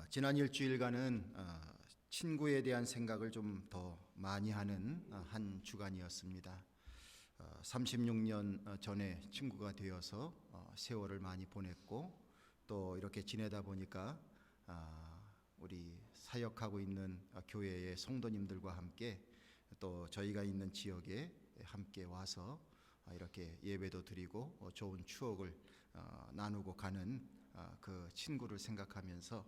지난 일주일간은 친구에 대한 생각을 좀 더 많이 하는 한 주간이었습니다. 36년 전에 친구가 되어서 세월을 많이 보냈고 또 이렇게 지내다 보니까 우리 사역하고 있는 교회의 성도님들과 함께 또 저희가 있는 지역에 함께 와서 이렇게 예배도 드리고 좋은 추억을 나누고 가는 그 친구를 생각하면서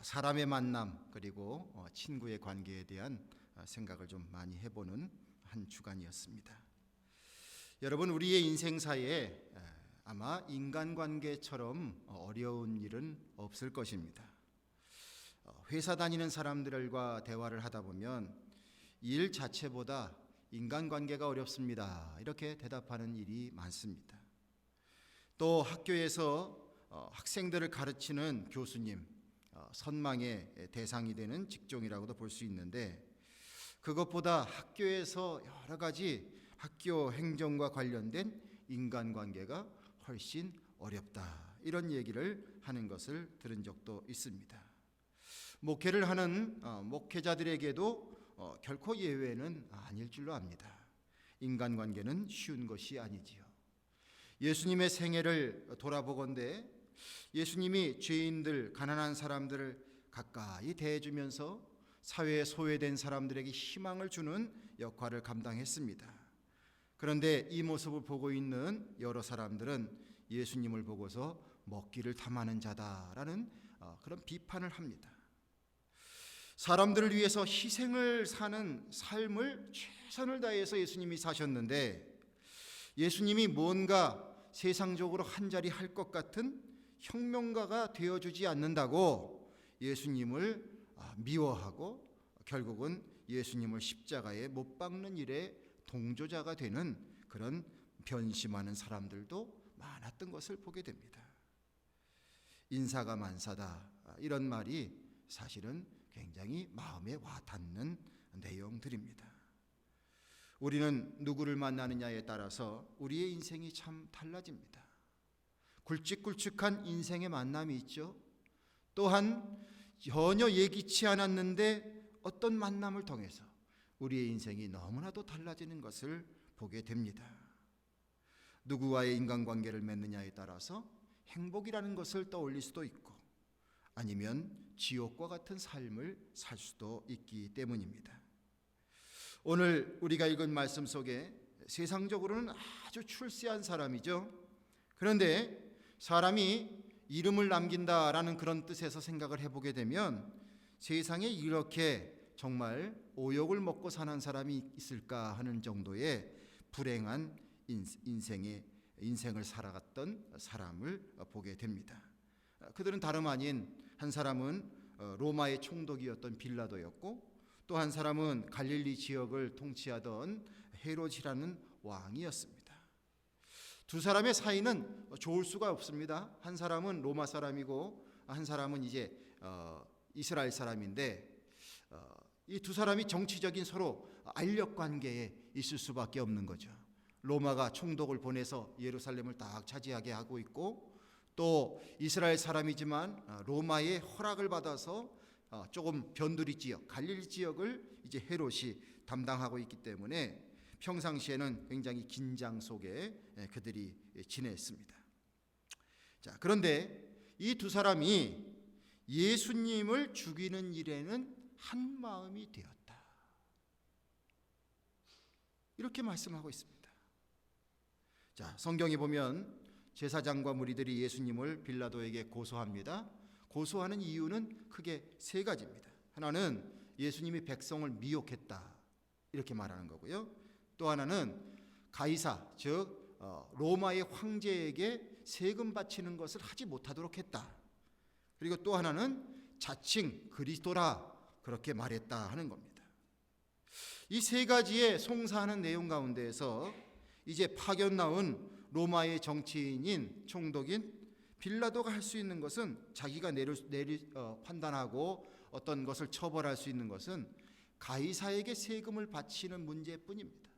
사람의 만남 그리고 친구의 관계에 대한 생각을 좀 많이 해보는 한 주간이었습니다. 여러분, 우리의 인생사에 아마 인간관계처럼 어려운 일은 없을 것입니다. 회사 다니는 사람들과 대화를 하다 보면 일 자체보다 인간관계가 어렵습니다, 이렇게 대답하는 일이 많습니다. 또 학교에서 학생들을 가르치는 교수님, 선망의 대상이 되는 직종이라고도 볼 수 있는데, 그것보다 학교에서 여러 가지 학교 행정과 관련된 인간관계가 훨씬 어렵다, 이런 얘기를 하는 것을 들은 적도 있습니다. 목회를 하는 목회자들에게도 결코 예외는 아닐 줄로 압니다. 인간관계는 쉬운 것이 아니지요. 예수님의 생애를 돌아보건대 예수님이 죄인들, 가난한 사람들을 가까이 대해주면서 사회에 소외된 사람들에게 희망을 주는 역할을 감당했습니다. 그런데 이 모습을 보고 있는 여러 사람들은 예수님을 보고서 먹기를 탐하는 자다라는 그런 비판을 합니다. 사람들을 위해서 희생을 사는 삶을 최선을 다해서 예수님이 사셨는데, 예수님이 뭔가 세상적으로 한 자리 할 것 같은 혁명가가 되어주지 않는다고 예수님을 미워하고 결국은 예수님을 십자가에 못 박는 일에 동조자가 되는 그런 변심하는 사람들도 많았던 것을 보게 됩니다. 인사가 만사다, 이런 말이 사실은 굉장히 마음에 와닿는 내용들입니다. 우리는 누구를 만나느냐에 따라서 우리의 인생이 참 달라집니다. 굵직굵직한 인생의 만남이 있죠. 또한 전혀 예기치 않았는데 어떤 만남을 통해서 우리의 인생이 너무나도 달라지는 것을 보게 됩니다. 누구와의 인간관계를 맺느냐에 따라서 행복이라는 것을 떠올릴 수도 있고, 아니면 지옥과 같은 삶을 살 수도 있기 때문입니다. 오늘 우리가 읽은 말씀 속에 세상적으로는 아주 출세한 사람이죠. 그런데 사람이 이름을 남긴다라는 그런 뜻에서 생각을 해보게 되면, 세상에 이렇게 정말 오욕을 먹고 사는 사람이 있을까 하는 정도의 불행한 인생을 살아갔던 사람을 보게 됩니다. 그들은 다름 아닌, 한 사람은 로마의 총독이었던 빌라도였고, 또 한 사람은 갈릴리 지역을 통치하던 헤롯이라는 왕이었습니다. 두 사람의 사이는 좋을 수가 없습니다. 한 사람은 로마 사람이고 한 사람은 이제 이스라엘 사람인데, 이 두 사람이 정치적인 서로 알력 관계에 있을 수밖에 없는 거죠. 로마가 총독을 보내서 예루살렘을 딱 차지하게 하고 있고, 또 이스라엘 사람이지만 로마의 허락을 받아서 조금 변두리 지역, 갈릴리 지역을 이제 헤롯이 담당하고 있기 때문에 평상시에는 굉장히 긴장 속에 그들이 지냈습니다. 자, 그런데 이 두 사람이 예수님을 죽이는 일에는 한 마음이 되었다, 이렇게 말씀하고 있습니다. 자, 성경에 보면 제사장과 무리들이 예수님을 빌라도에게 고소합니다. 고소하는 이유는 크게 세 가지입니다. 하나는 예수님이 백성을 미혹했다, 이렇게 말하는 거고요. 또 하나는 가이사, 즉 로마의 황제에게 세금 바치는 것을 하지 못하도록 했다. 그리고 또 하나는 자칭 그리스도라, 그렇게 말했다 하는 겁니다. 이 세 가지의 송사하는 내용 가운데에서 이제 파견 나온 로마의 정치인인 총독인 빌라도가 할 수 있는 것은, 자기가 판단하고 어떤 것을 처벌할 수 있는 것은 가이사에게 세금을 바치는 문제뿐입니다.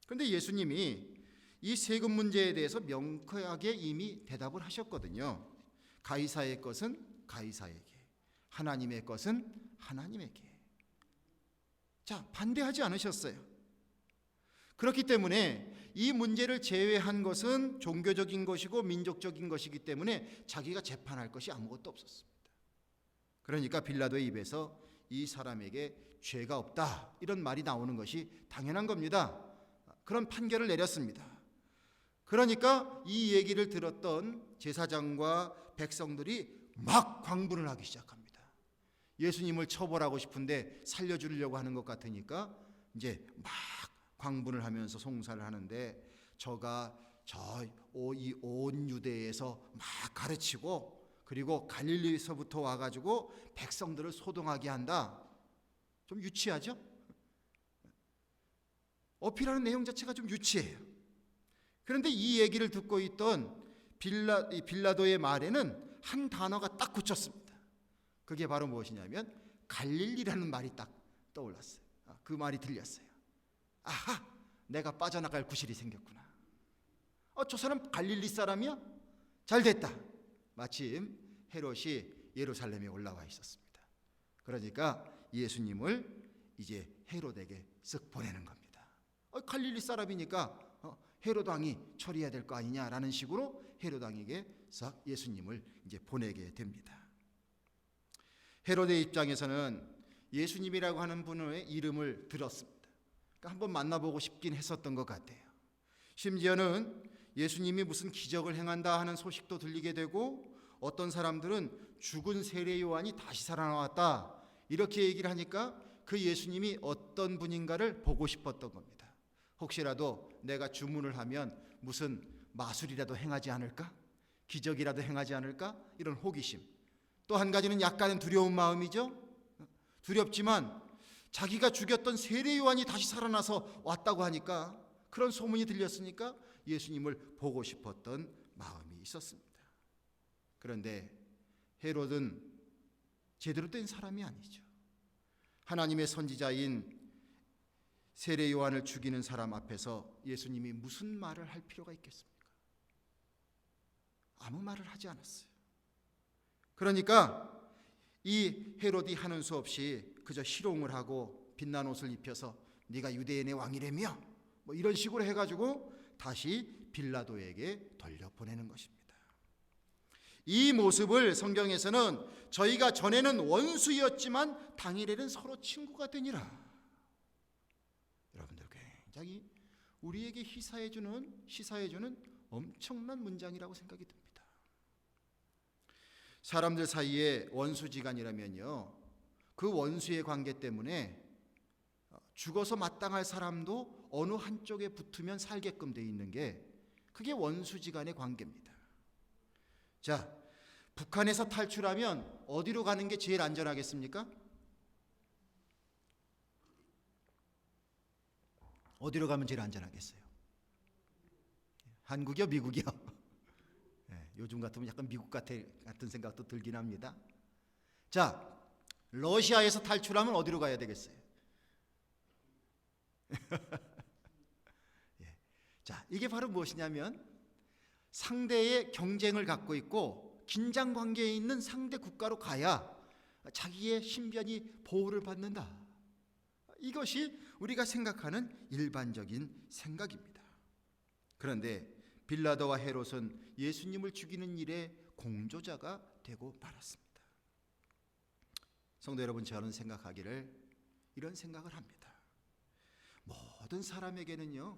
그런데 예수님이 이 세금 문제에 대해서 명쾌하게 이미 대답을 하셨거든요. 가이사의 것은 가이사에게, 하나님의 것은 하나님에게. 자, 반대하지 않으셨어요. 그렇기 때문에 이 문제를 제외한 것은 종교적인 것이고 민족적인 것이기 때문에 자기가 재판할 것이 아무것도 없었습니다. 그러니까 빌라도의 입에서 이 사람에게 죄가 없다, 이런 말이 나오는 것이 당연한 겁니다. 그런 판결을 내렸습니다. 그러니까 이 얘기를 들었던 제사장과 백성들이 막 광분을 하기 시작합니다. 예수님을 처벌하고 싶은데 살려주려고 하는 것 같으니까 이제 막 광분을 하면서 송사를 하는데, 저가 이 온 유대에서 막 가르치고 그리고 갈릴리에서부터 와가지고 백성들을 소동하게 한다. 좀 유치하죠? 어필하는 내용 자체가 좀 유치해요. 그런데 이 얘기를 듣고 있던 빌라도의 말에는 한 단어가 딱 굳혔습니다. 그게 바로 무엇이냐면 갈릴리라는 말이 딱 떠올랐어요. 그 말이 들렸어요. 아하, 내가 빠져나갈 구실이 생겼구나. 저 사람 갈릴리 사람이야? 잘 됐다. 마침 헤롯이 예루살렘에 올라와 있었습니다. 그러니까 예수님을 이제 헤롯에게 쓱 보내는 겁니다. 갈릴리 사람이니까 헤롯 왕이 처리해야 될 거 아니냐라는 식으로 헤롯 왕에게 싹 예수님을 이제 보내게 됩니다. 헤롯의 입장에서는 예수님이라고 하는 분의 이름을 들었습니다. 그러니까 한번 만나보고 싶긴 했었던 것 같아요. 심지어는 예수님이 무슨 기적을 행한다 하는 소식도 들리게 되고, 어떤 사람들은 죽은 세례 요한이 다시 살아나왔다 이렇게 얘기를 하니까 그 예수님이 어떤 분인가를 보고 싶었던 겁니다. 혹시라도 내가 주문을 하면 무슨 마술이라도 행하지 않을까? 기적이라도 행하지 않을까? 이런 호기심. 또 한 가지는 약간은 두려운 마음이죠. 두렵지만 자기가 죽였던 세례 요한이 다시 살아나서 왔다고 하니까, 그런 소문이 들렸으니까 예수님을 보고 싶었던 마음이 있었습니다. 그런데 헤롯은 제대로 된 사람이 아니죠. 하나님의 선지자인 세례 요한을 죽이는 사람 앞에서 예수님이 무슨 말을 할 필요가 있겠습니까? 아무 말을 하지 않았어요. 그러니까 이 헤롯이 하는 수 없이 그저 희롱을 하고 빛난 옷을 입혀서 네가 유대인의 왕이라며 뭐 이런 식으로 해가지고 다시 빌라도에게 돌려보내는 것입니다. 이 모습을 성경에서는 저희가 전에는 원수였지만 당일에는 서로 친구가 되니라. 여러분들 굉장히 우리에게 시사해주는 엄청난 문장이라고 생각이 듭니다. 사람들 사이에 원수지간이라면요, 그 원수의 관계 때문에 죽어서 마땅할 사람도 어느 한쪽에 붙으면 살게끔 돼 있는 게, 그게 원수지간의 관계입니다. 자, 북한에서 탈출하면 어디로 가는 게 제일 안전하겠습니까? 어디로 가면 제일 안전하겠어요? 한국이요, 미국이요? 네, 요즘 같으면 약간 미국 같은 생각도 들긴 합니다. 자, 러시아에서 탈출하면 어디로 가야 되겠어요? 예. 자, 이게 바로 무엇이냐면 상대의 경쟁을 갖고 있고 긴장 관계에 있는 상대 국가로 가야 자기의 신변이 보호를 받는다. 이것이 우리가 생각하는 일반적인 생각입니다. 그런데 빌라도와 헤롯은 예수님을 죽이는 일에 공조자가 되고 말았습니다. 성도 여러분, 저는 생각하기를 이런 생각을 합니다. 모든 사람에게는요,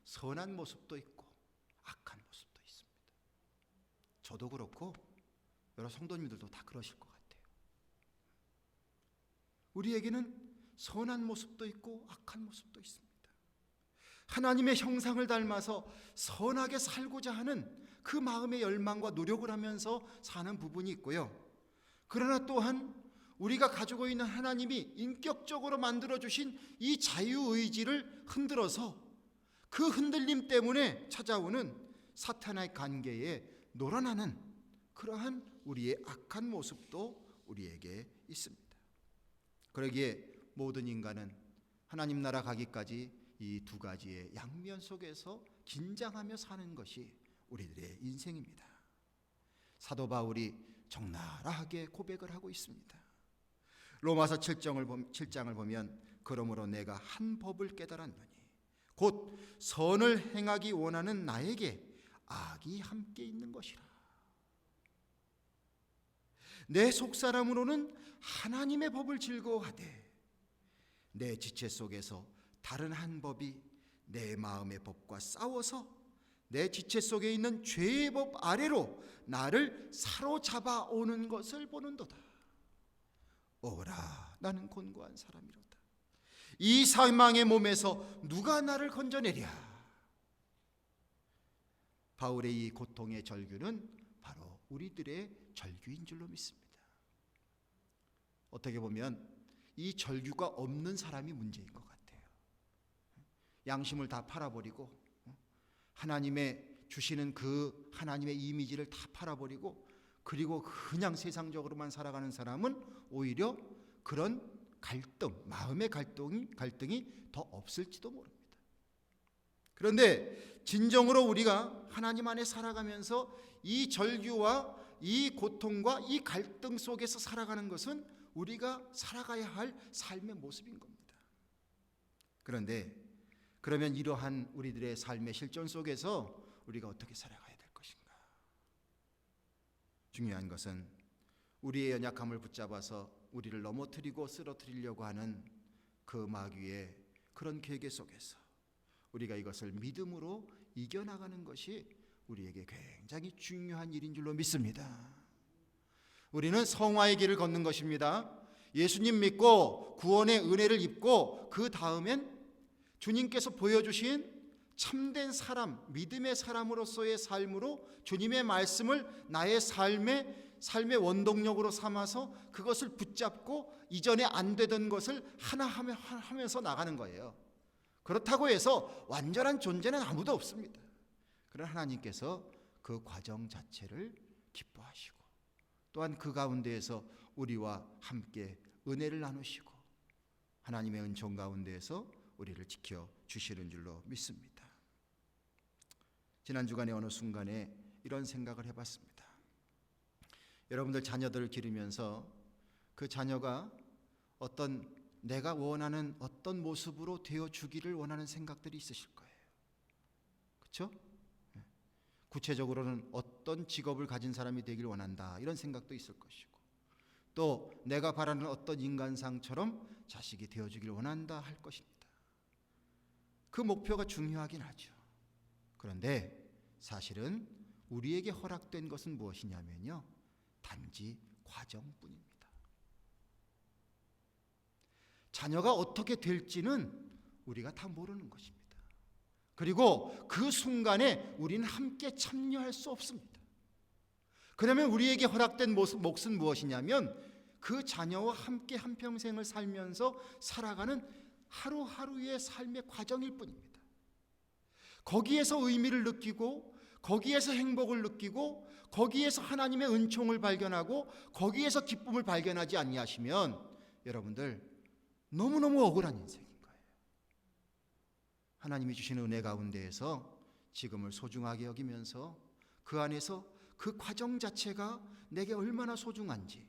선한 모습도 있고 악한 모습도 있습니다. 저도 그렇고 여러 성도님들도 다 그러실 것 같아요. 우리에게는 선한 모습도 있고 악한 모습도 있습니다. 하나님의 형상을 닮아서 선하게 살고자 하는 그 마음의 열망과 노력을 하면서 사는 부분이 있고요. 그러나 또한 우리가 가지고 있는 하나님이 인격적으로 만들어주신 이 자유의지를 흔들어서 그 흔들림 때문에 찾아오는 사탄의 관계에 놀아나는 그러한 우리의 악한 모습도 우리에게 있습니다. 그러기에 모든 인간은 하나님 나라 가기까지 이 두 가지의 양면 속에서 긴장하며 사는 것이 우리들의 인생입니다. 사도 바울이 적나라하게 고백을 하고 있습니다. 로마서 7장을 보면 그러므로 내가 한 법을 깨달았노니 곧 선을 행하기 원하는 나에게 악이 함께 있는 것이라. 내 속사람으로는 하나님의 법을 즐거워하되 내 지체 속에서 다른 한 법이 내 마음의 법과 싸워서 내 지체 속에 있는 죄의 법 아래로 나를 사로잡아 오는 것을 보는도다. 오라, 나는 곤고한 사람이로다. 이 사망의 몸에서 누가 나를 건져내랴. 바울의 이 고통의 절규는 바로 우리들의 절규인 줄로 믿습니다. 어떻게 보면 이 절규가 없는 사람이 문제인 것 같아요. 양심을 다 팔아버리고 하나님의 주시는 그 하나님의 이미지를 다 팔아버리고 그리고 그냥 세상적으로만 살아가는 사람은 오히려 그런 갈등, 마음의 갈등이 더 없을지도 모릅니다. 그런데 진정으로 우리가 하나님 안에 살아가면서 이 절규와 이 고통과 이 갈등 속에서 살아가는 것은 우리가 살아가야 할 삶의 모습인 겁니다. 그런데 그러면 이러한 우리들의 삶의 실존 속에서 우리가 어떻게 살아가야 될 것인가? 중요한 것은 우리의 연약함을 붙잡아서 우리를 넘어뜨리고 쓰러뜨리려고 하는 그 마귀의 그런 계계 속에서 우리가 이것을 믿음으로 이겨나가는 것이 우리에게 굉장히 중요한 일인 줄로 믿습니다. 우리는 성화의 길을 걷는 것입니다. 예수님 믿고 구원의 은혜를 입고 그 다음엔 주님께서 보여주신 참된 사람, 믿음의 사람으로서의 삶으로 주님의 말씀을 나의 삶의 원동력으로 삼아서 그것을 붙잡고 이전에 안 되던 것을 하나 하면서 나가는 거예요. 그렇다고 해서 완전한 존재는 아무도 없습니다. 그러나 하나님께서 그 과정 자체를 기뻐하시고 또한 그 가운데에서 우리와 함께 은혜를 나누시고 하나님의 은총 가운데에서 우리를 지켜주시는 줄로 믿습니다. 지난 주간에 어느 순간에 이런 생각을 해봤습니다. 여러분들 자녀들을 기르면서 그 자녀가 어떤 내가 원하는 어떤 모습으로 되어주기를 원하는 생각들이 있으실 거예요. 그렇죠? 구체적으로는 어떤 직업을 가진 사람이 되길 원한다 이런 생각도 있을 것이고 또 내가 바라는 어떤 인간상처럼 자식이 되어주길 원한다 할 것입니다. 그 목표가 중요하긴 하죠. 그런데 사실은 우리에게 허락된 것은 무엇이냐면요, 단지 과정뿐입니다. 자녀가 어떻게 될지는 우리가 다 모르는 것입니다. 그리고 그 순간에 우리는 함께 참여할 수 없습니다. 그러면 우리에게 허락된 몫은 무엇이냐면 그 자녀와 함께 한평생을 살면서 살아가는 하루하루의 삶의 과정일 뿐입니다. 거기에서 의미를 느끼고 거기에서 행복을 느끼고 거기에서 하나님의 은총을 발견하고 거기에서 기쁨을 발견하지 아니하시면 여러분들 너무너무 억울한 인생인 거예요. 하나님이 주시는 은혜 가운데에서 지금을 소중하게 여기면서 그 안에서 그 과정 자체가 내게 얼마나 소중한지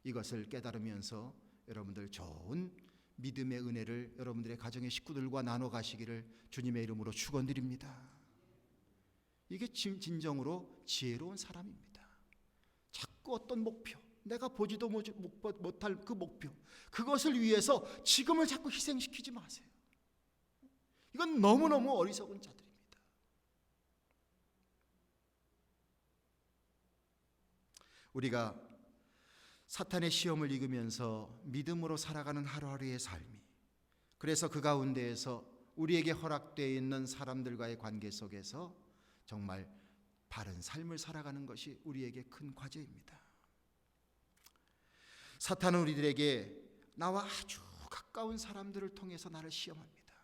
이것을 깨달으면서 여러분들 좋은 믿음의 은혜를 여러분들의 가정의 식구들과 나눠 가시기를 주님의 이름으로 축원드립니다. 이게 진정으로 지혜로운 사람입니다. 자꾸 어떤 목표, 내가 보지도 못할 그 목표, 그것을 위해서 지금을 자꾸 희생시키지 마세요. 이건 너무너무 어리석은 자들입니다. 우리가 사탄의 시험을 이기면서 믿음으로 살아가는 하루하루의 삶이, 그래서 그 가운데에서 우리에게 허락되어 있는 사람들과의 관계 속에서 정말 바른 삶을 살아가는 것이 우리에게 큰 과제입니다. 사탄은 우리들에게 나와 아주 가까운 사람들을 통해서 나를 시험합니다.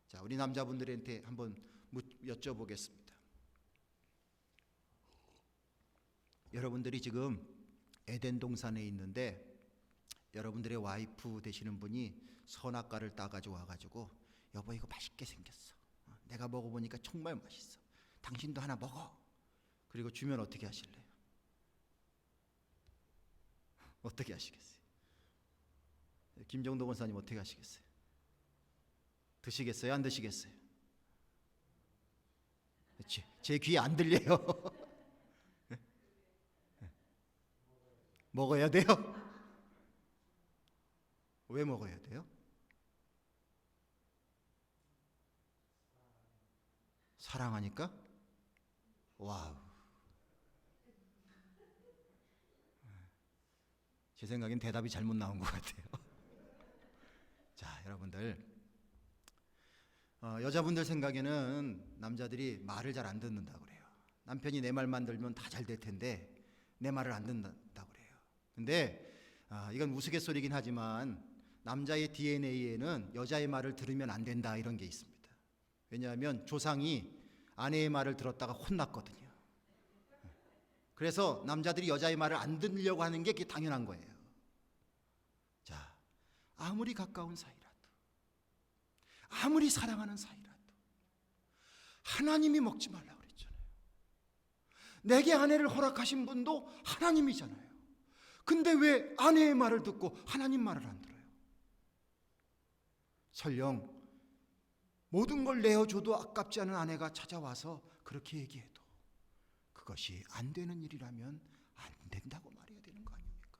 자, 우리 남자분들한테 한번 여쭤보겠습니다. 여러분들이 지금 에덴 동산에 있는데 여러분들의 와이프 되시는 분이 선악과를 따가지고 와가지고 여보 이거 맛있게 생겼어. 내가 먹어보니까 정말 맛있어. 당신도 하나 먹어. 그리고 주면 어떻게 하실래요? 어떻게 하시겠어요? 김정도 권사님 어떻게 하시겠어요? 드시겠어요? 안 드시겠어요? 제 귀에 안 들려요. 먹어야 돼요? 왜 먹어야 돼요? 사랑하니까? 와우. 제 생각엔 대답이 잘못 나온 것 같아요. 자, 여러분들, 여자분들 생각에는 남자들이 말을 잘 안 듣는다고 그래요. 남편이 내 말만 들으면 다 잘 될 텐데 내 말을 안 듣는다고 그래요. 근데 이건 우스갯소리긴 하지만 남자의 DNA에는 여자의 말을 들으면 안 된다 이런 게 있습니다. 왜냐하면 조상이 아내의 말을 들었다가 혼났거든요. 그래서 남자들이 여자의 말을 안 듣으려고 하는 게 그게 당연한 거예요. 자, 아무리 가까운 사이라도, 아무리 사랑하는 사이라도 하나님이 먹지 말라고 그랬잖아요. 내게 아내를 허락하신 분도 하나님이잖아요. 근데 왜 아내의 말을 듣고 하나님 말을 안 들어요? 설령 모든 걸 내어줘도 아깝지 않은 아내가 찾아와서 그렇게 얘기해도 그것이 안 되는 일이라면 안 된다고 말해야 되는 거 아닙니까?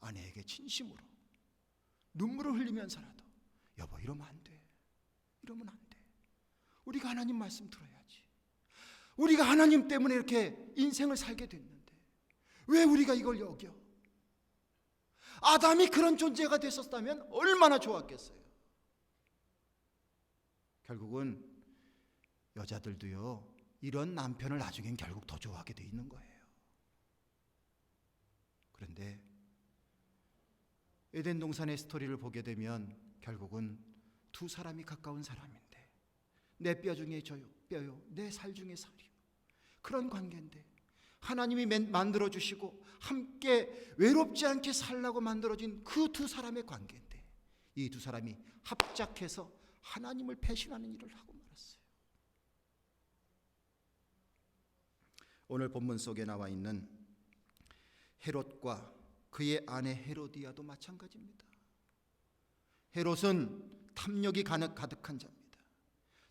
아내에게 진심으로 눈물을 흘리면서라도 여보 이러면 안 돼. 이러면 안 돼. 우리가 하나님 말씀 들어야지. 우리가 하나님 때문에 이렇게 인생을 살게 됐는데 왜 우리가 이걸 여겨? 아담이 그런 존재가 됐었다면 얼마나 좋았겠어요. 결국은 여자들도요 이런 남편을 나중엔 결국 더 좋아하게 돼 있는 거예요. 그런데 에덴 동산의 스토리를 보게 되면 결국은 두 사람이 가까운 사람인데 내 뼈 중에 뼈요 내 살 중에 살이요 그런 관계인데 하나님이 만들어주시고 함께 외롭지 않게 살라고 만들어진 그 두 사람의 관계인데 이 두 사람이 합작해서 하나님을 배신하는 일을 하고 말았어요. 오늘 본문 속에 나와 있는 헤롯과 그의 아내 헤로디아도 마찬가지입니다. 헤롯은 탐욕이 가득한 자입니다.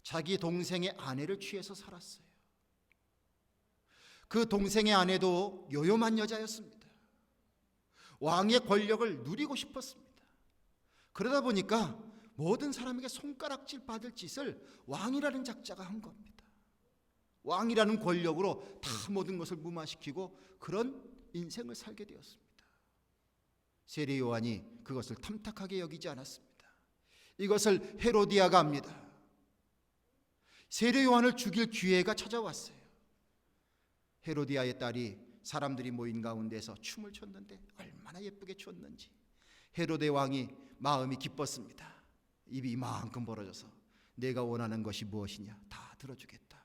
자기 동생의 아내를 취해서 살았어요. 그 동생의 아내도 요염한 여자였습니다. 왕의 권력을 누리고 싶었습니다. 그러다 보니까 모든 사람에게 손가락질 받을 짓을 왕이라는 작자가 한 겁니다. 왕이라는 권력으로 다 모든 것을 무마시키고 그런 인생을 살게 되었습니다. 세례 요한이 그것을 탐탁하게 여기지 않았습니다. 이것을 헤로디아가 합니다. 세례 요한을 죽일 기회가 찾아왔어요. 헤로디아의 딸이 사람들이 모인 가운데서 춤을 췄는데 얼마나 예쁘게 췄는지 헤로데 왕이 마음이 기뻤습니다. 입이 이만큼 벌어져서 내가 원하는 것이 무엇이냐 다 들어주겠다.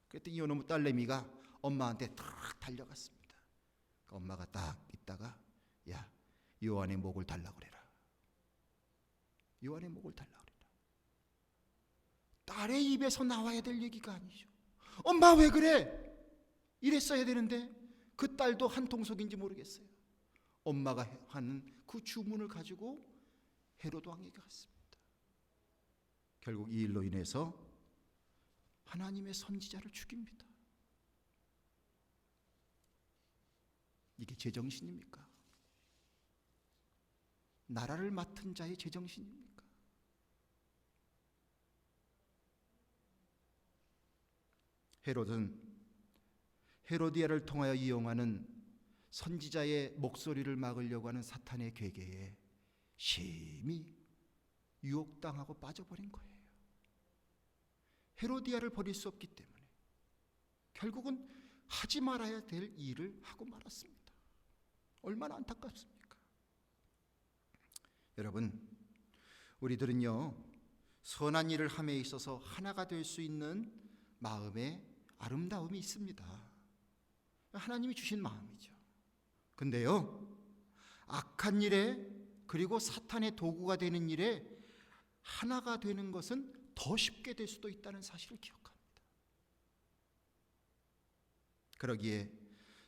그랬더니 이놈의 딸내미가 엄마한테 탁 달려갔습니다. 엄마가 딱 있다가 야 요한의 목을 달라고 그래라. 요한의 목을 달라고 그래라. 딸의 입에서 나와야 될 얘기가 아니죠. 엄마 왜 그래? 이랬어야 되는데 그 딸도 한통속인지 모르겠어요. 엄마가 하는 그 주문을 가지고 헤로드 왕에게 갔습니다. 결국 이 일로 인해서 하나님의 선지자를 죽입니다. 이게 제정신입니까? 나라를 맡은 자의 제정신입니까? 헤롯은 헤로디아를 통하여 이용하는 선지자의 목소리를 막으려고 하는 사탄의 괴계에 심히 유혹당하고 빠져버린 거예요. 헤로디아를 버릴 수 없기 때문에 결국은 하지 말아야 될 일을 하고 말았습니다. 얼마나 안타깝습니까? 여러분, 우리들은요 선한 일을 함에 있어서 하나가 될 수 있는 마음의 아름다움이 있습니다. 하나님이 주신 마음이죠. 근데요 악한 일에 그리고 사탄의 도구가 되는 일에 하나가 되는 것은 더 쉽게 될 수도 있다는 사실을 기억합니다. 그러기에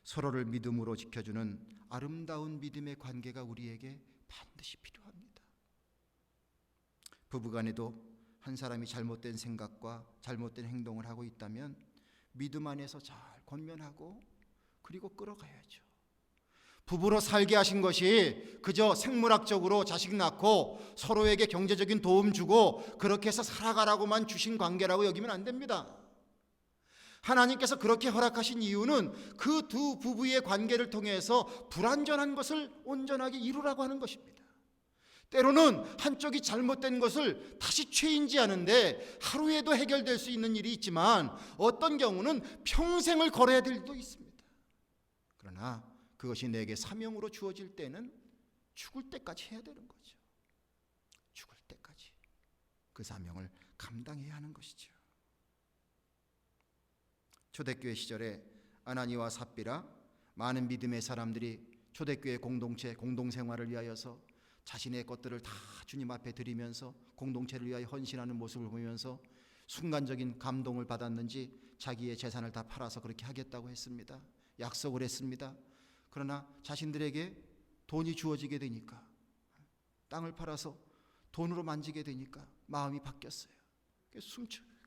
서로를 믿음으로 지켜주는 아름다운 믿음의 관계가 우리에게 반드시 필요합니다. 부부간에도 한 사람이 잘못된 생각과 잘못된 행동을 하고 있다면 믿음 안에서 잘 권면하고 그리고 끌어가야죠. 부부로 살게 하신 것이 그저 생물학적으로 자식 낳고 서로에게 경제적인 도움 주고 그렇게 해서 살아가라고만 주신 관계라고 여기면 안 됩니다. 하나님께서 그렇게 허락하신 이유는 그 두 부부의 관계를 통해서 불완전한 것을 온전하게 이루라고 하는 것입니다. 때로는 한쪽이 잘못된 것을 다시 죄인지하는데 하루에도 해결될 수 있는 일이 있지만 어떤 경우는 평생을 걸어야 될 일도 있습니다. 그러나 그것이 내게 사명으로 주어질 때는 죽을 때까지 해야 되는 거죠. 죽을 때까지 그 사명을 감당해야 하는 것이죠. 초대교회 시절에 아나니와 삽비라 많은 믿음의 사람들이 초대교회 공동체 공동생활을 위하여서 자신의 것들을 다 주님 앞에 드리면서 공동체를 위하여 헌신하는 모습을 보면서 순간적인 감동을 받았는지 자기의 재산을 다 팔아서 그렇게 하겠다고 했습니다. 약속을 했습니다. 그러나 자신들에게 돈이 주어지게 되니까 땅을 팔아서 돈으로 만지게 되니까 마음이 바뀌었어요.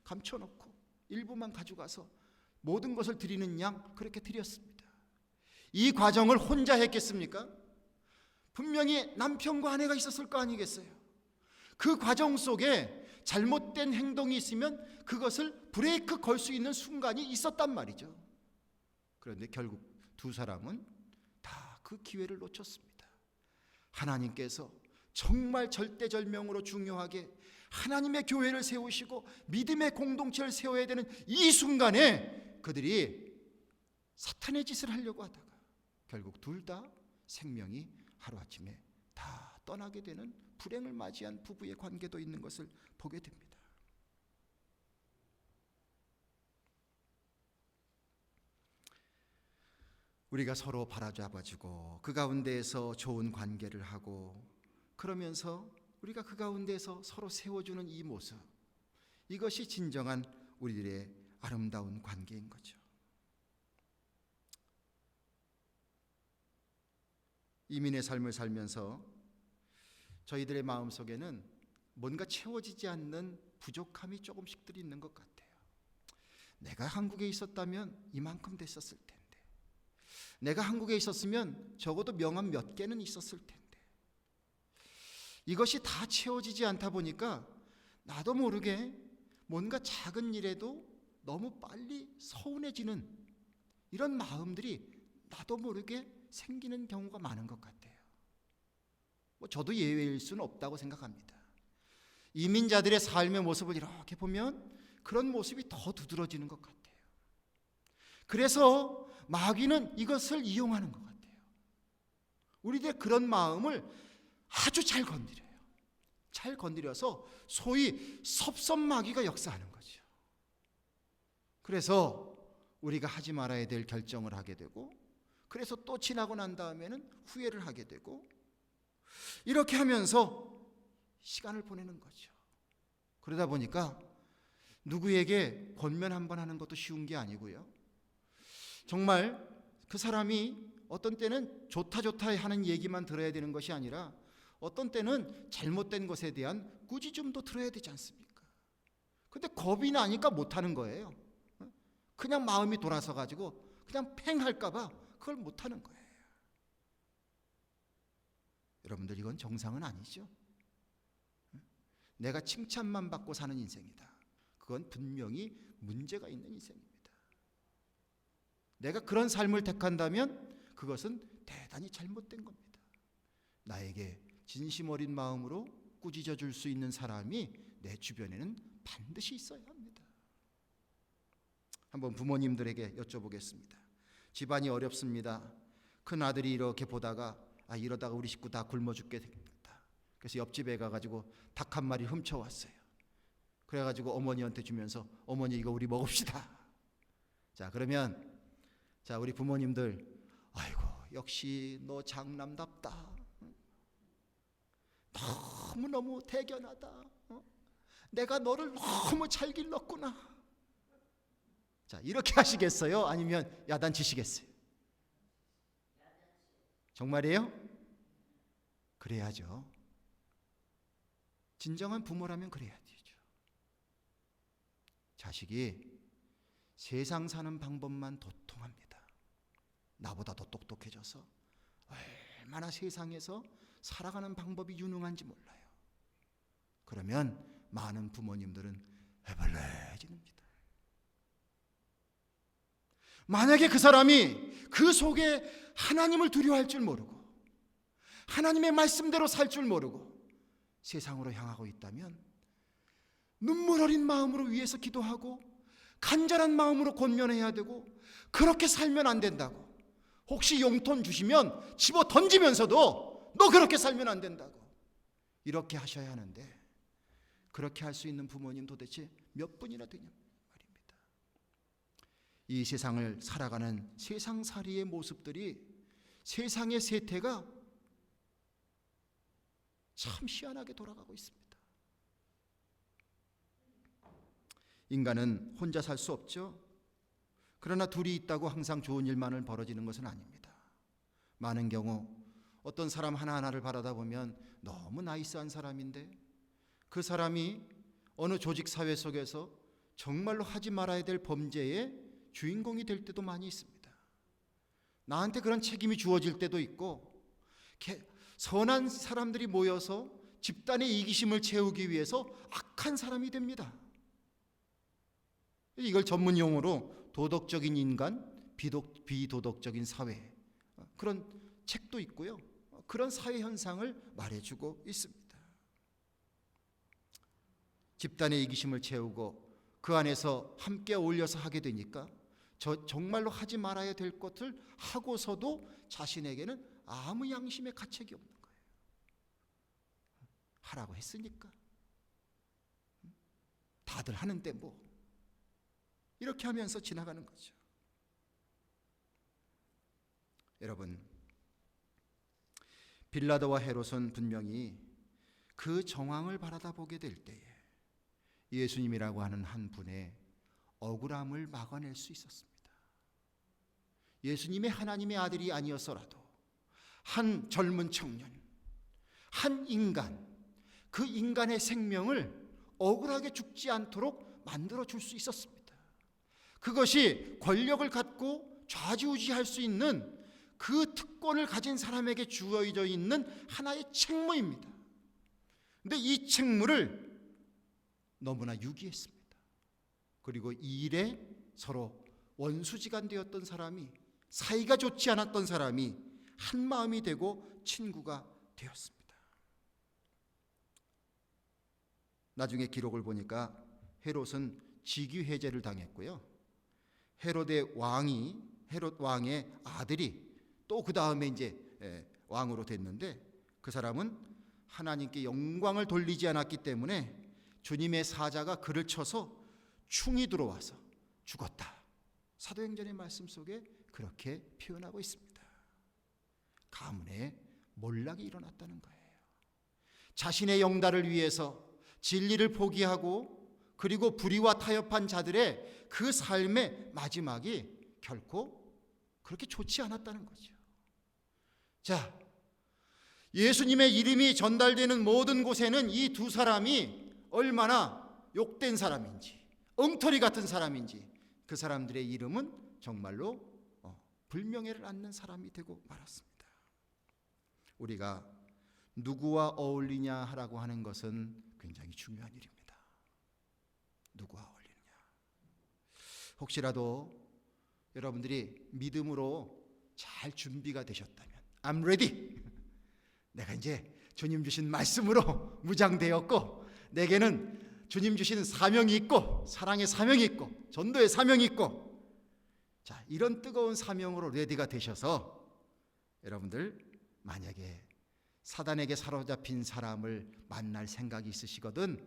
감춰놓고 일부만 가져가서 모든 것을 드리는 양 그렇게 드렸습니다. 이 과정을 혼자 했겠습니까? 분명히 남편과 아내가 있었을 거 아니겠어요? 그 과정 속에 잘못된 행동이 있으면 그것을 브레이크 걸 수 있는 순간이 있었단 말이죠. 그런데 결국 두 사람은 다 그 기회를 놓쳤습니다. 하나님께서 정말 절대절명으로 중요하게 하나님의 교회를 세우시고 믿음의 공동체를 세워야 되는 이 순간에 그들이 사탄의 짓을 하려고 하다가 결국 둘 다 생명이 하루아침에 다 떠나게 되는 불행을 맞이한 부부의 관계도 있는 것을 보게 됩니다. 우리가 서로 바라잡아주고 그 가운데에서 좋은 관계를 하고 그러면서 우리가 그 가운데에서 서로 세워주는 이 모습, 이것이 진정한 우리들의 아름다운 관계인 거죠. 이민의 삶을 살면서 저희들의 마음속에는 뭔가 채워지지 않는 부족함이 조금씩들 있는 것 같아요. 내가 한국에 있었다면 이만큼 됐었을 텐데, 내가 한국에 있었으면 적어도 명함 몇 개는 있었을 텐데, 이것이 다 채워지지 않다 보니까 나도 모르게 뭔가 작은 일에도 너무 빨리 서운해지는 이런 마음들이 나도 모르게 생기는 경우가 많은 것 같아요. 저도 예외일 수는 없다고 생각합니다. 이민자들의 삶의 모습을 이렇게 보면 그런 모습이 더 두드러지는 것 같아요. 그래서 마귀는 이것을 이용하는 것 같아요. 우리들의 그런 마음을 아주 잘 건드려요. 잘 건드려서 소위 섭섭마귀가 역사하는 거죠. 그래서 우리가 하지 말아야 될 결정을 하게 되고, 그래서 또 지나고 난 다음에는 후회를 하게 되고, 이렇게 하면서 시간을 보내는 거죠. 그러다 보니까 누구에게 권면 한번 하는 것도 쉬운 게 아니고요. 정말 그 사람이 어떤 때는 좋다 하는 얘기만 들어야 되는 것이 아니라 어떤 때는 잘못된 것에 대한 꾸짖음도 들어야 되지 않습니까? 근데 겁이 나니까 못하는 거예요. 그냥 마음이 돌아서 가지고 그냥 팽 할까 봐 그걸 못하는 거예요. 여러분들, 이건 정상은 아니죠. 내가 칭찬만 받고 사는 인생이다. 그건 분명히 문제가 있는 인생입니다. 내가 그런 삶을 택한다면 그것은 대단히 잘못된 겁니다. 나에게 진심 어린 마음으로 꾸짖어 줄 수 있는 사람이 내 주변에는 반드시 있어야 합니다. 한번 부모님들에게 여쭤보겠습니다. 집안이 어렵습니다. 큰 아들이 이렇게 보다가 이러다가 우리 식구 다 굶어 죽겠다. 그래서 옆집에 가가지고 닭 한 마리 훔쳐왔어요. 그래가지고 어머니한테 주면서 어머니 이거 우리 먹읍시다. 자, 그러면 우리 부모님들, 아이고 역시 너 장남답다. 너무너무 대견하다. 내가 너를 너무 잘 길렀구나. 자, 이렇게 하시겠어요? 아니면 야단치시겠어요? 정말이에요? 그래야죠. 진정한 부모라면 그래야 되죠. 자식이 세상 사는 방법만 도통합니다. 나보다 더 똑똑해져서 얼마나 세상에서 살아가는 방법이 유능한지 몰라요. 그러면 많은 부모님들은 해벌레지릅니다. 만약에 그 사람이 그 속에 하나님을 두려워할 줄 모르고 하나님의 말씀대로 살 줄 모르고 세상으로 향하고 있다면 눈물 어린 마음으로 위에서 기도하고 간절한 마음으로 권면해야 되고, 그렇게 살면 안 된다고, 혹시 용돈 주시면 집어 던지면서도 너 그렇게 살면 안 된다고 이렇게 하셔야 하는데, 그렇게 할 수 있는 부모님 도대체 몇 분이나 되냐 말입니다. 이 세상을 살아가는 세상살이의 모습들이, 세상의 세태가 참 희한하게 돌아가고 있습니다. 인간은 혼자 살 수 없죠. 그러나 둘이 있다고 항상 좋은 일만을 벌어지는 것은 아닙니다. 많은 경우 어떤 사람 하나하나를 바라다 보면 너무 나이스한 사람인데 그 사람이 어느 조직 사회 속에서 정말로 하지 말아야 될 범죄의 주인공이 될 때도 많이 있습니다. 나한테 그런 책임이 주어질 때도 있고, 선한 사람들이 모여서 집단의 이기심을 채우기 위해서 악한 사람이 됩니다. 이걸 전문 용어로 도덕적인 인간, 비도덕적인 사회, 그런 책도 있고요. 그런 사회 현상을 말해주고 있습니다. 집단의 이기심을 채우고 그 안에서 함께 어울려서 하게 되니까 정말로 하지 말아야 될 것을 하고서도 자신에게는 아무 양심의 가책이 없는 거예요. 하라고 했으니까, 다들 하는데 뭐, 이렇게 하면서 지나가는 거죠. 여러분, 빌라도와 헤롯은 분명히 그 정황을 바라다 보게 될 때에 예수님이라고 하는 한 분의 억울함을 막아낼 수 있었습니다. 예수님의 하나님의 아들이 아니었어라도 한 젊은 청년, 한 인간, 그 인간의 생명을 억울하게 죽지 않도록 만들어 줄 수 있었습니다. 그것이 권력을 갖고 좌지우지할 수 있는 그 특권을 가진 사람에게 주어져 있는 하나의 책무입니다. 그런데 이 책무를 너무나 유기했습니다. 그리고 이 일에 서로 원수지간 되었던 사람이, 사이가 좋지 않았던 사람이 한 마음이 되고 친구가 되었습니다. 나중에 기록을 보니까 헤롯은 직위해제를 당했고요. 헤롯 왕의 아들이 또 그 다음에 이제 왕으로 됐는데, 그 사람은 하나님께 영광을 돌리지 않았기 때문에 주님의 사자가 그를 쳐서 충이 들어와서 죽었다. 사도행전의 말씀 속에 그렇게 표현하고 있습니다. 가문에 몰락이 일어났다는 거예요. 자신의 영달을 위해서 진리를 포기하고 그리고 불의와 타협한 자들의 그 삶의 마지막이 결코 그렇게 좋지 않았다는 거죠. 자, 예수님의 이름이 전달되는 모든 곳에는 이 두 사람이 얼마나 욕된 사람인지, 엉터리 같은 사람인지, 그 사람들의 이름은 정말로 불명예를 안는 사람이 되고 말았습니다. 우리가 누구와 어울리냐라고 하는 것은 굉장히 중요한 일입니다. 누구와 어울리느냐. 혹시라도 여러분들이 믿음으로 잘 준비가 되셨다면, I'm ready. 내가 이제 주님 주신 말씀으로 무장되었고, 내게는 주님 주신 사명이 있고, 사랑의 사명이 있고, 전도의 사명이 있고, 자, 이런 뜨거운 사명으로 레디가 되셔서 여러분들 만약에 사단에게 사로잡힌 사람을 만날 생각이 있으시거든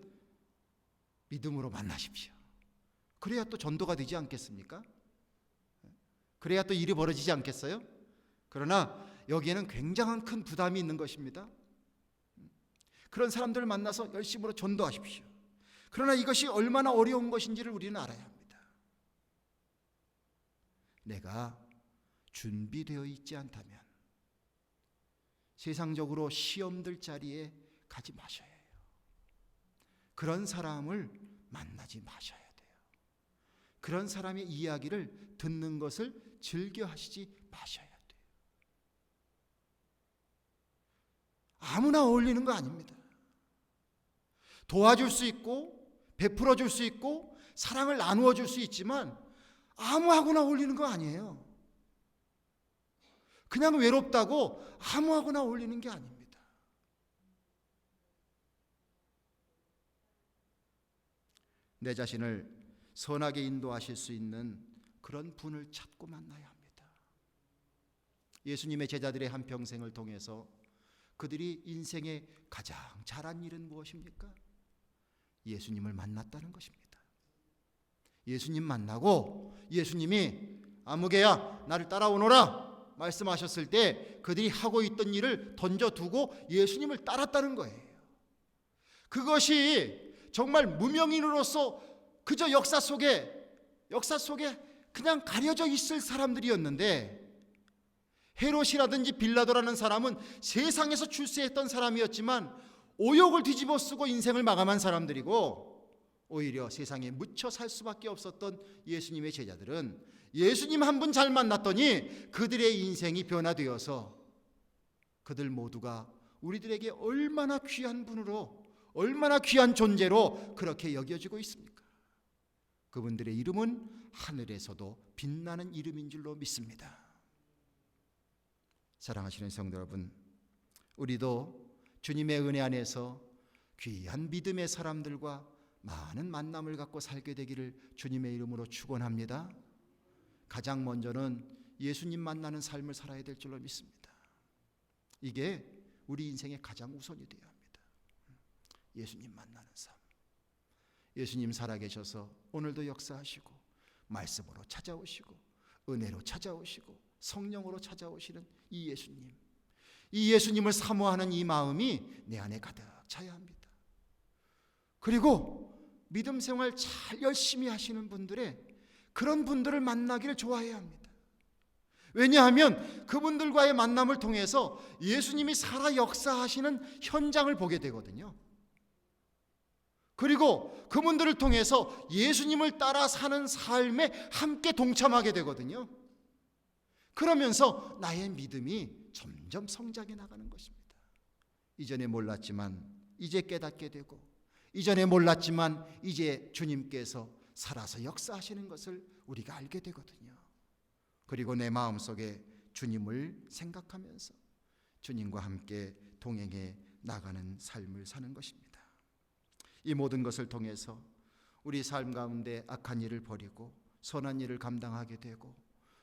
믿음으로 만나십시오. 그래야 또 전도가 되지 않겠습니까? 그래야 또 일이 벌어지지 않겠어요? 그러나 여기에는 굉장한 큰 부담이 있는 것입니다. 그런 사람들을 만나서 열심으로 전도하십시오. 그러나 이것이 얼마나 어려운 것인지를 우리는 알아야 합니다. 내가 준비되어 있지 않다면 세상적으로 시험들 자리에 가지 마셔야 해요. 그런 사람을 만나지 마셔야 돼요. 그런 사람의 이야기를 듣는 것을 즐겨 하시지 마셔야 돼요. 아무나 어울리는 거 아닙니다. 도와줄 수 있고 베풀어 줄 수 있고 사랑을 나누어 줄 수 있지만 아무하고나 어울리는 거 아니에요. 그냥 외롭다고 아무하고나 어울리는 게 아닙니다. 내 자신을 선하게 인도하실 수 있는 그런 분을 찾고 만나야 합니다. 예수님의 제자들의 한평생을 통해서 그들이 인생에 가장 잘한 일은 무엇입니까? 예수님을 만났다는 것입니다. 예수님 만나고 예수님이 아무개야 나를 따라오너라 말씀하셨을 때 그들이 하고 있던 일을 던져두고 예수님을 따랐다는 거예요. 그것이 정말 무명인으로서 그저 역사 속에 그냥 가려져 있을 사람들이었는데, 헤롯이라든지 빌라도라는 사람은 세상에서 출세했던 사람이었지만 오욕을 뒤집어 쓰고 인생을 마감한 사람들이고, 오히려 세상에 묻혀 살 수밖에 없었던 예수님의 제자들은 예수님 한 분 잘 만났더니 그들의 인생이 변화되어서 그들 모두가 우리들에게 얼마나 귀한 분으로, 얼마나 귀한 존재로 그렇게 여겨지고 있습니까? 그분들의 이름은 하늘에서도 빛나는 이름인 줄로 믿습니다. 사랑하시는 성도 여러분, 우리도 주님의 은혜 안에서 귀한 믿음의 사람들과 많은 만남을 갖고 살게 되기를 주님의 이름으로 축원합니다. 가장 먼저는 예수님 만나는 삶을 살아야 될 줄로 믿습니다. 이게 우리 인생의 가장 우선이 되어야 합니다. 예수님 만나는 삶. 예수님 살아계셔서 오늘도 역사하시고 말씀으로 찾아오시고 은혜로 찾아오시고 성령으로 찾아오시는 이 예수님, 이 예수님을 사모하는 이 마음이 내 안에 가득 차야 합니다. 그리고 믿음 생활 잘 열심히 하시는 분들의 그런 분들을 만나기를 좋아해야 합니다. 왜냐하면 그분들과의 만남을 통해서 예수님이 살아 역사하시는 현장을 보게 되거든요. 그리고 그분들을 통해서 예수님을 따라 사는 삶에 함께 동참하게 되거든요. 그러면서 나의 믿음이 점점 성장해 나가는 것입니다. 이전에 몰랐지만 이제 깨닫게 되고, 이전에 몰랐지만 이제 주님께서 살아서 역사하시는 것을 우리가 알게 되거든요. 그리고 내 마음속에 주님을 생각하면서 주님과 함께 동행해 나가는 삶을 사는 것입니다. 이 모든 것을 통해서 우리 삶 가운데 악한 일을 버리고 선한 일을 감당하게 되고,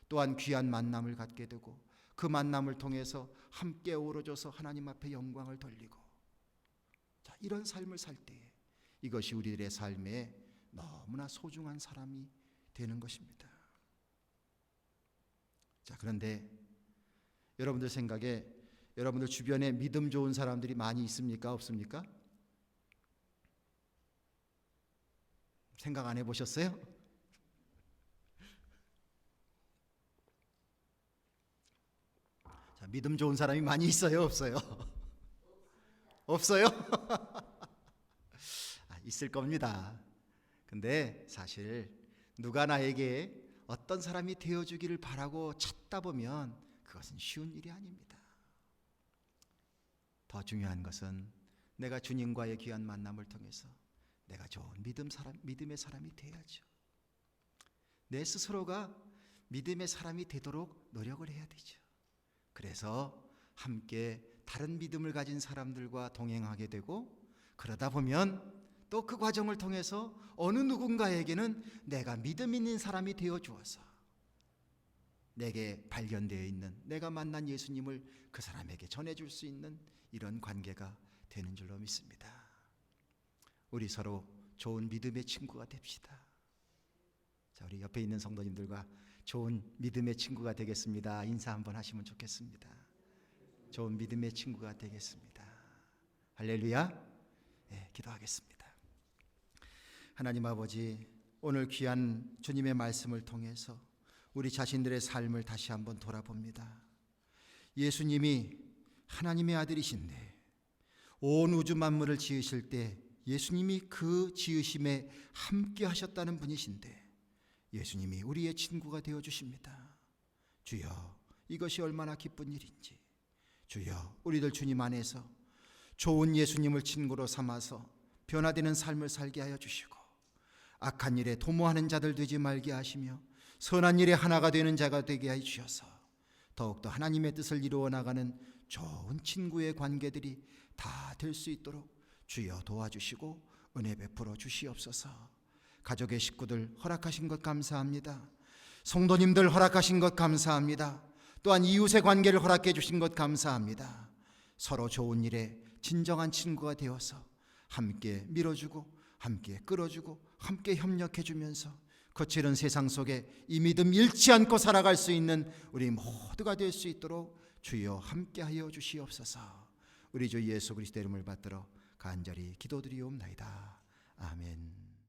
또한 귀한 만남을 갖게 되고, 그 만남을 통해서 함께 어우러져서 하나님 앞에 영광을 돌리고, 자, 이런 삶을 살 때에 이것이 우리들의 삶에 너무나 소중한 사람이 되는 것입니다. 자, 그런데 여러분들 생각에 여러분들 주변에 믿음 좋은 사람들이 많이 있습니까? 없습니까? 생각 안 해보셨어요? 자, 믿음 좋은 사람이 많이 있어요? 없어요? 없어요? 있을 겁니다. 근데 사실 누가 나에게 어떤 사람이 되어주기를 바라고 찾다 보면 그것은 쉬운 일이 아닙니다. 더 중요한 것은 내가 주님과의 귀한 만남을 통해서 내가 좋은 믿음의 사람이 되어야죠. 내 스스로가 믿음의 사람이 되도록 노력을 해야 되죠. 그래서 함께 다른 믿음을 가진 사람들과 동행하게 되고, 그러다 보면 또 그 과정을 통해서 어느 누군가에게는 내가 믿음 있는 사람이 되어 주어서 내게 발견되어 있는, 내가 만난 예수님을 그 사람에게 전해줄 수 있는 이런 관계가 되는 줄로 믿습니다. 우리 서로 좋은 믿음의 친구가 됩시다. 자, 우리 옆에 있는 성도님들과 좋은 믿음의 친구가 되겠습니다. 인사 한번 하시면 좋겠습니다. 좋은 믿음의 친구가 되겠습니다. 할렐루야. 네, 기도하겠습니다. 하나님 아버지, 오늘 귀한 주님의 말씀을 통해서 우리 자신들의 삶을 다시 한번 돌아봅니다. 예수님이 하나님의 아들이신데 온 우주 만물을 지으실 때 예수님이 그 지으심에 함께 하셨다는 분이신데 예수님이 우리의 친구가 되어 주십니다. 주여, 이것이 얼마나 기쁜 일인지. 주여, 우리들 주님 안에서 좋은 예수님을 친구로 삼아서 변화되는 삶을 살게 하여 주시고 악한 일에 도모하는 자들 되지 말게 하시며 선한 일에 하나가 되는 자가 되게 하여 주셔서 더욱더 하나님의 뜻을 이루어 나가는 좋은 친구의 관계들이 다 될 수 있도록 주여 도와주시고 은혜 베풀어 주시옵소서. 가족의 식구들 허락하신 것 감사합니다. 성도님들 허락하신 것 감사합니다. 또한 이웃의 관계를 허락해 주신 것 감사합니다. 서로 좋은 일에 진정한 친구가 되어서 함께 밀어주고 함께 끌어주고 함께 협력해 주면서 거칠은 세상 속에 이 믿음 잃지 않고 살아갈 수 있는 우리 모두가 될 수 있도록 주여 함께하여 주시옵소서. 우리 주 예수 그리스도의 이름을 받들어 간절히 기도드리옵나이다. 아멘.